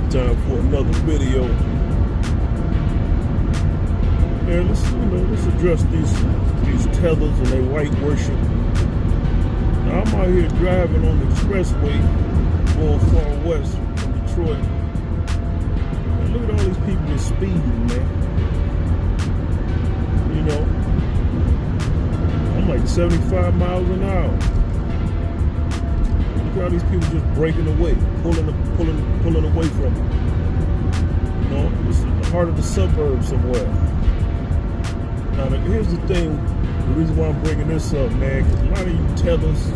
Time for another video. And let's address these tethers and their white worship. Now, I'm out here driving on the expressway going far west from Detroit. And look at all these people that's speeding, man. You know, I'm like 75 miles an hour. Look at all these people just breaking away, pulling away from it. You know, it's in the heart of the suburbs somewhere. Now, here's the thing, the reason why I'm bringing this up, man, because a lot of you tethers,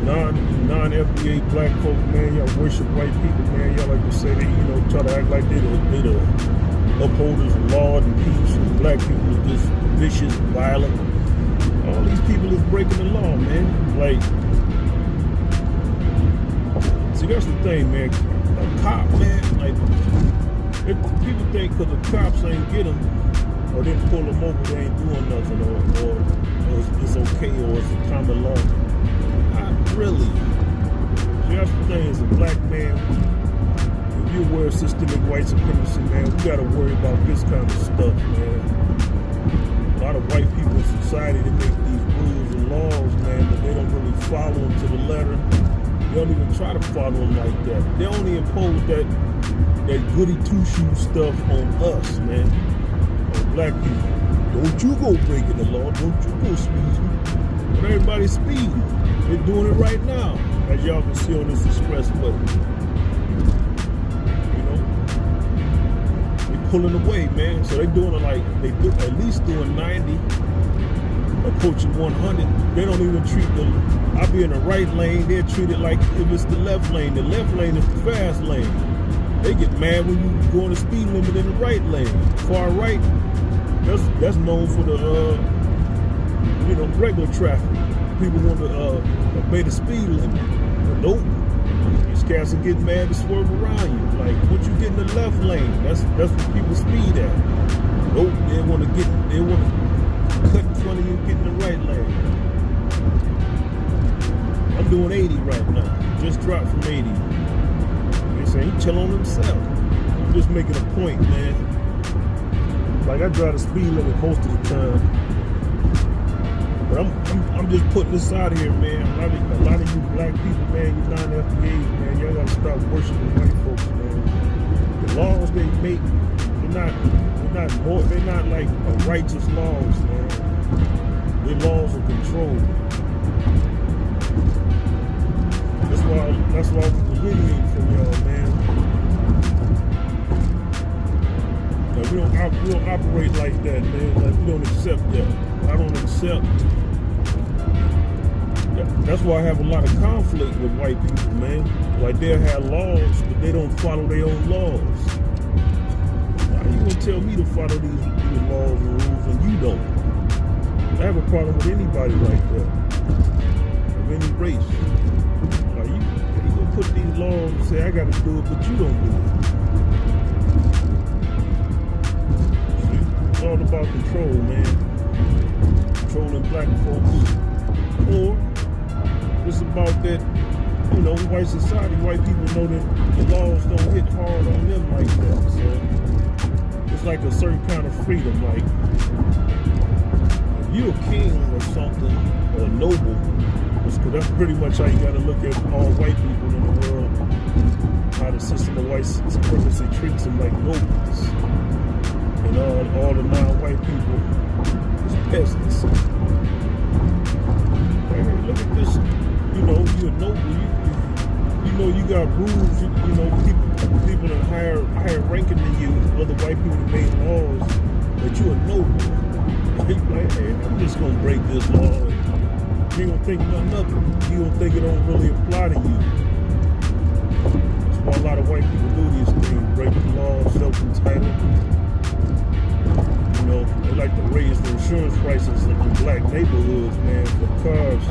non-FBA black folk, man, y'all worship white people, man. Y'all like to say they, try to act like they the upholders of law and peace, and black people are just vicious, violent. All these people is breaking the law, man. Like, see, that's the thing, man. A cop, man, like, people think because the cops ain't get them, or didn't pull them over, they ain't doing nothing, or it's okay, or it's a common law. Not really. See, that's the thing, as a black man, if you're aware of systemic white supremacy, man, we gotta worry about this kind of stuff, man. A lot of white people in society, they make these rules and laws, man, but they don't really follow them to the letter. They don't even try to follow them like that. They only impose that goody two-shoes stuff on us, man. Black people. Don't you go breaking the law. Don't you go speeding. But everybody's speeding. They're doing it right now, as y'all can see on this expressway. You know, they're pulling away, man. So they're doing it like at least doing 90, approaching 100. They don't even treat I'll be in the right lane. They're treated like if it's the left lane. The left lane is the fast lane. They get mad when you go on the speed limit in the right lane. Far right. That's known for the, regular traffic. People want to obey the speed limit. But nope. These cats are getting mad to swerve around you. Like, once you get in the left lane, that's where people speed at. Nope, they want to cut in front of you and get in the right lane. I'm doing 80 right now. Just dropped from 80. They say he chill on himself. I'm just making a point, man. Like, I drive the speed limit most of the time, but I'm just putting this out here, man. A lot of you black people, man, you non-FBAs, man, y'all gotta stop worshiping white folks, man. The laws they make, they're not like righteous laws, man. They're laws of control. That's why we delineate from y'all, man. We don't operate like that, man. Like, we don't accept that. I don't accept. That's why I have a lot of conflict with white people, man. Like, they'll have laws, but they don't follow their own laws. Why are you gonna tell me to follow these laws and rules and you don't? I have a problem with anybody like that, of any race. Like, you gonna put these laws and say I gotta do it, but you don't do it. It's all about control, man. Controlling black folk. Or it's about that, white society, white people know that the laws don't hit hard on them like that. So it's like a certain kind of freedom. Like, if you're a king or something, or a noble, because that's pretty much how you got to look at all white people in the world. How the system of white supremacy treats them like nobles. And all the non-white people is peasants. Hey, look at this. You're a noble. You got rules. People that higher ranking than you, other white people that made laws, but you're a noble. Like, hey, I'm just gonna break this law. You ain't gonna think nothing of it. You don't think it don't really apply to you. That's why a lot of white people do these things: break the law, self-entitled. They like to raise the insurance prices in the black neighborhoods, man, for cars.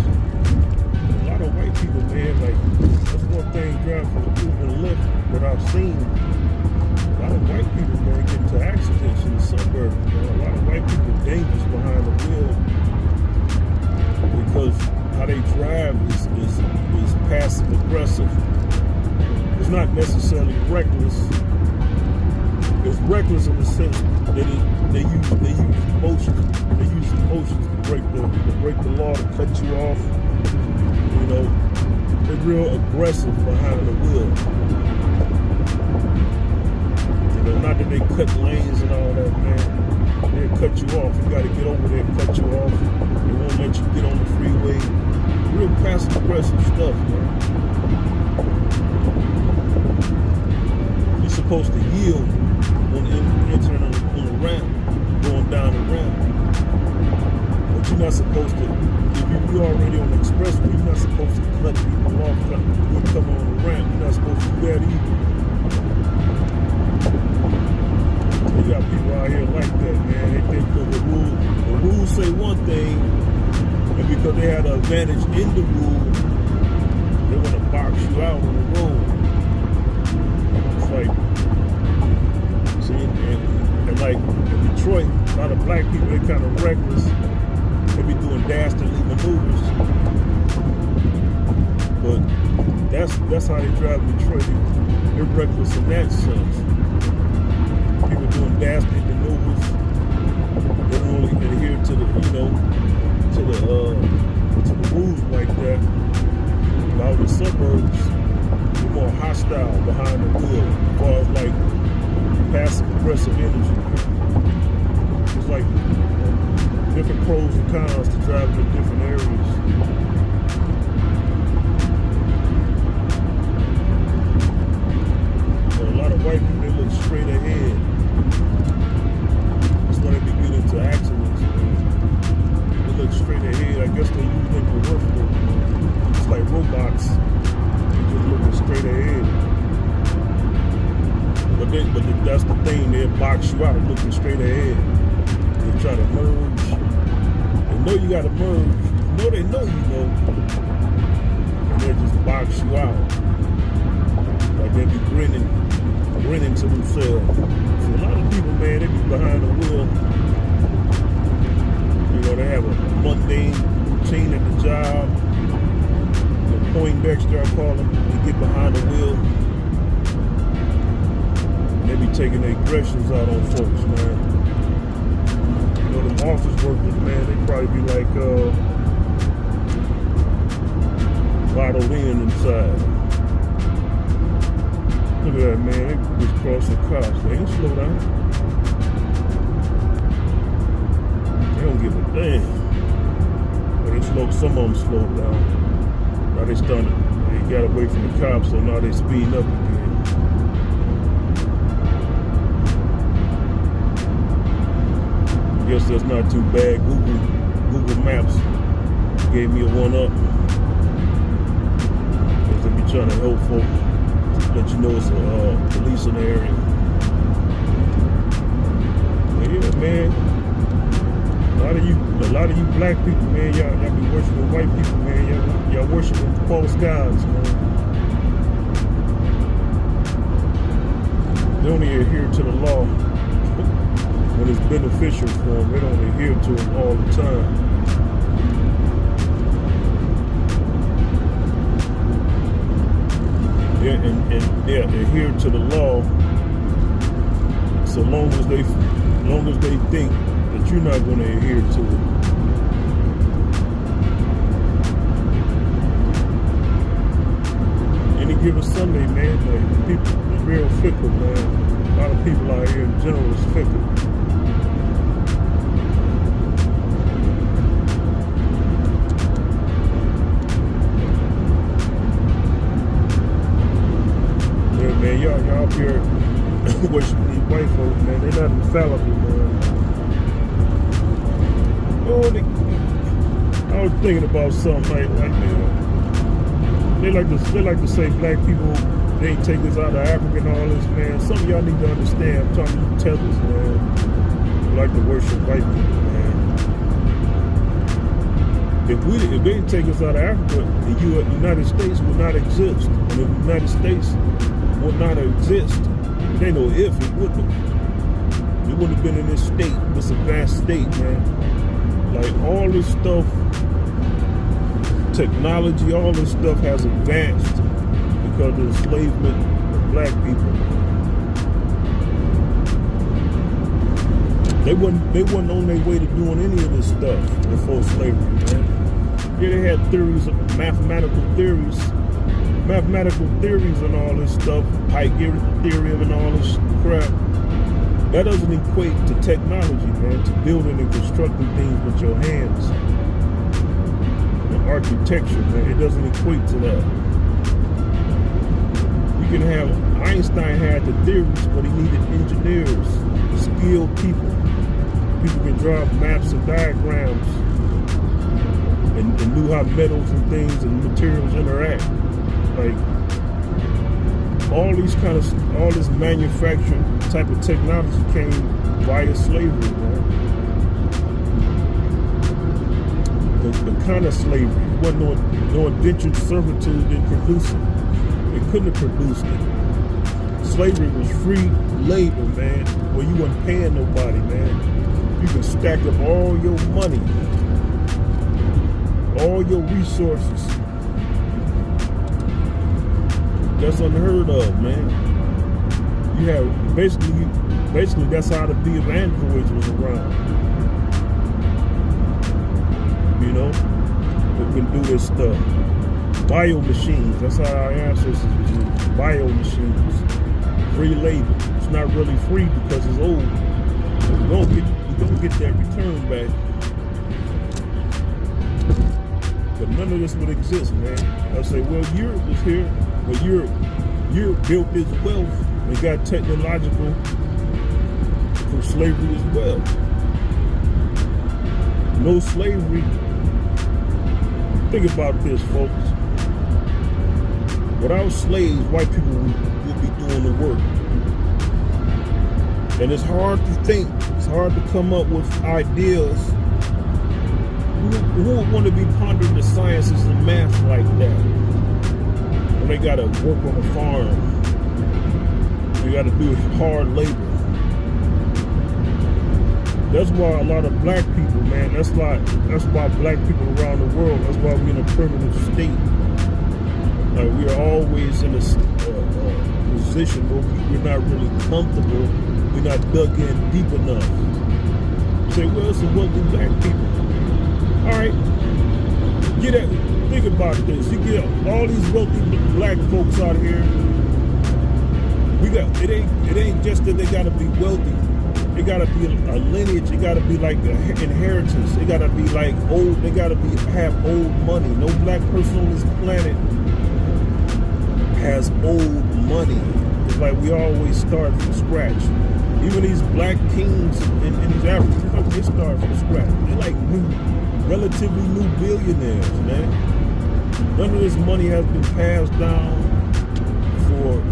A lot of white people, man, like, that's one thing driving from the Uber and Lyft that I've seen. A lot of white people, man, get into accidents in the suburbs, man. A lot of white people are dangerous behind the wheel because how they drive is passive aggressive. it's not necessarily reckless. It's reckless in the sense that they use emotions. They use emotions to break the law, to cut you off. You know, they're real aggressive behind the wheel. You know, not that they cut lanes and all that, man. They'll cut you off. You got to get over there and cut you off. They won't let you get on the freeway. Real passive aggressive stuff, man. You're supposed to yield when entering on the ramp, going down the ramp. But you're not supposed to, if you're already on the expressway, you're not supposed to cut people off when you come on the ramp. You're not supposed to do that either. You got people out here like that, man. They think that the rules say one thing, and because they had an advantage in the rule, they want to box you out on the road. It's like, see, and like in Detroit, a lot of black people, they kind of reckless. They be doing dastardly maneuvers. But that's how they drive in Detroit. They're reckless in that sense. People doing dastardly maneuvers. They don't really adhere to the, to the rules like that. But out in the suburbs, they're more hostile behind the wheel, as far as like passive aggressive energy. It's like different pros and cons to driving in different areas. But a lot of white people, they look straight ahead. That's why they be getting into accidents. They look straight ahead. I guess they use their peripheral. It's like robots. They're just looking straight ahead. But that's the thing. They'll box you out looking straight ahead. They try to merge. They know you got to merge. They know you know. And they just box you out. Like they be grinning to themselves. So a lot of people, man, they be behind the wheel. You know, they have a mundane routine at the job. The Poindexter, I call them, they get behind the wheel. And they be taking their aggressions out on folks, man. You know, them office workers, man, they probably be like bottled in inside. Look at that, man. They just crossed the cops. They ain't slow down. They don't give a damn. But some of them slowed down. Now they got away from the cops, so now they speeding up again. Guess that's not too bad. Google Maps gave me a 1-up. Because they be trying to help folks. Let you know it's a police in the area. But yeah, man. A lot of you black people, man, y'all be worshiping white people, man. Y'all worshiping false gods, man. They only adhere to the law when it's beneficial for them. They don't adhere to it all the time. And they adhere to the law so long as they think that you're not going to adhere to it. Any given Sunday, man, like, people are real fickle, man. A lot of people out here in general is fickle. Man, y'all up here worshiping these white folks, man. They're not infallible, man. I was thinking about something like man, they like to say black people, they ain't take us out of Africa and all this, man. Some of y'all need to understand. I'm talking to you tethers, man. They like to worship white people, man. If they didn't take us out of Africa, the United States would not exist. And the United States would not exist. It ain't no if, it wouldn't have. It wouldn't have been in this state, this advanced state, man. Like all this stuff, technology, all this stuff has advanced because of the enslavement of black people. They wasn't on their way to doing any of this stuff before slavery, man. Yeah, they had theories, mathematical theories and all this stuff, Pythagorean and all this crap. That doesn't equate to technology, man, to building and constructing things with your hands. And architecture, man, it doesn't equate to that. You can have, Einstein had the theories, but he needed engineers, skilled people. People can draw maps and diagrams and knew how metals and things and materials interact. Like all this manufacturing type of technology came via slavery, man. The kind of slavery, it wasn't no indentured servitude didn't produce it. It couldn't have produced it. Slavery was free labor, man, where you wasn't paying nobody, man. You can stack up all your money, all your resources. That's unheard of, man. You have basically that's how the bee of androids was around. You know, we can do this stuff. Bio machines. That's how our ancestors was used. Bio machines. Free labor. It's not really free because it's old. You don't get that return back. But none of this would exist, man. I say, well, Europe was here, but Europe built its wealth and got technological from slavery as well. No slavery. Think about this, folks. Without slaves, white people would be doing the work. And it's hard to think. It's hard to come up with ideas. Who would want to be pondering the sciences and math like that? When they got to work on a farm. They got to do hard labor. That's why a lot of black people, man, that's why black people around the world, that's why we're in a primitive state. Like we are always in a position where we're not really comfortable. We're not dug in deep enough. You say, well, it's some wealthy black people. All right, think about this. You get all these wealthy black folks out here. It ain't just that they gotta be wealthy. It gotta be a lineage. It gotta be like an inheritance. It gotta be like old. They gotta have old money. No black person on this planet has old money. It's like we always start from scratch. Even these black kings in these African countries, they start from scratch. They're like relatively new billionaires, man. None of this money has been passed down for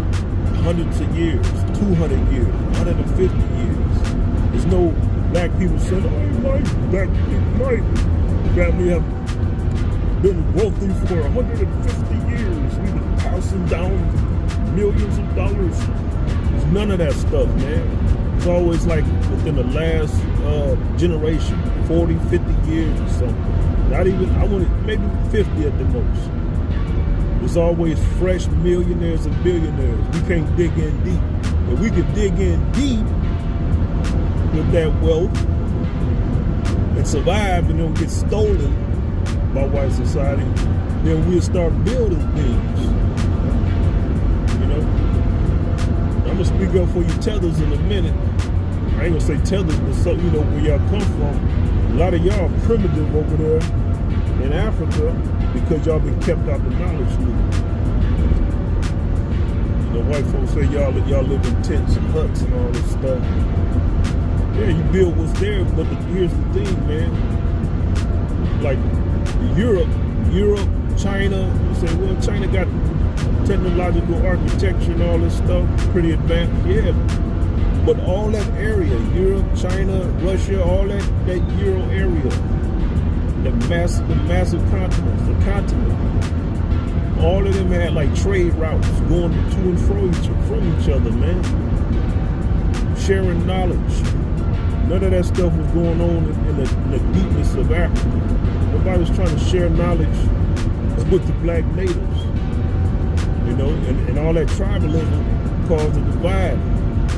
hundreds of years, 200 years, 150 years. There's no black people saying, oh, my family have been wealthy for 150 years. We've been passing down millions of dollars. There's none of that stuff, man. It's always like within the last generation, 40, 50 years or something. Not even, I want it maybe 50 at the most. There's always fresh millionaires and billionaires. We can't dig in deep. If we could dig in deep with that wealth and survive and don't get stolen by white society, then we'll start building things. You know? I'm gonna speak up for you tethers in a minute. I ain't gonna say tethers, but so you know where y'all come from. A lot of y'all are primitive over there in Africa because y'all been kept out the knowledge loop. You know, white folks say y'all live in tents and huts and all this stuff. Yeah, you build what's there, but here's the thing, man. Like Europe, China, you say, well, China got technological architecture and all this stuff, pretty advanced. Yeah, but all that area, Europe, China, Russia, all that Euro area, the massive continents, the continent, all of them had like trade routes going to and from each other, man. Sharing knowledge. None of that stuff was going on in the deepness of Africa. Nobody was trying to share knowledge with the black natives. You know, and all that tribalism caused a divide.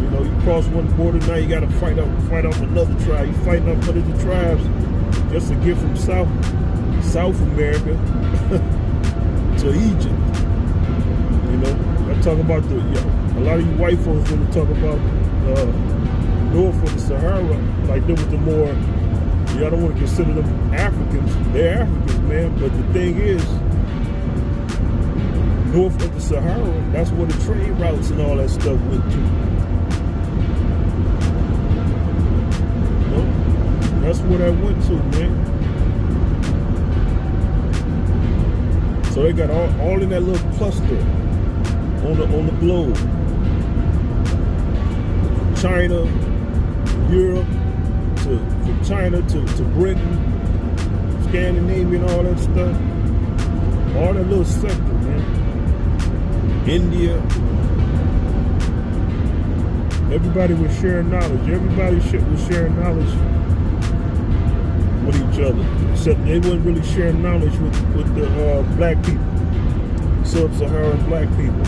You know, you cross one border, now you got to fight off another tribe. You fighting off other tribes just to get from South America to Egypt. You know, I talk about a lot of you white folks want to talk about north of the Sahara, like there was the more. Y'all don't want to consider them Africans. They're Africans, man. But the thing is, north of the Sahara, that's where the trade routes and all that stuff went to. You know? That's where that went to, man. So they got all in that little cluster on the globe. China, Europe, from China to Britain, Scandinavia and all that stuff. All that little sector, man. India. Everybody was sharing knowledge. Everybody was sharing knowledge with each other. Except they wasn't really sharing knowledge with the black people. Sub-Saharan black people.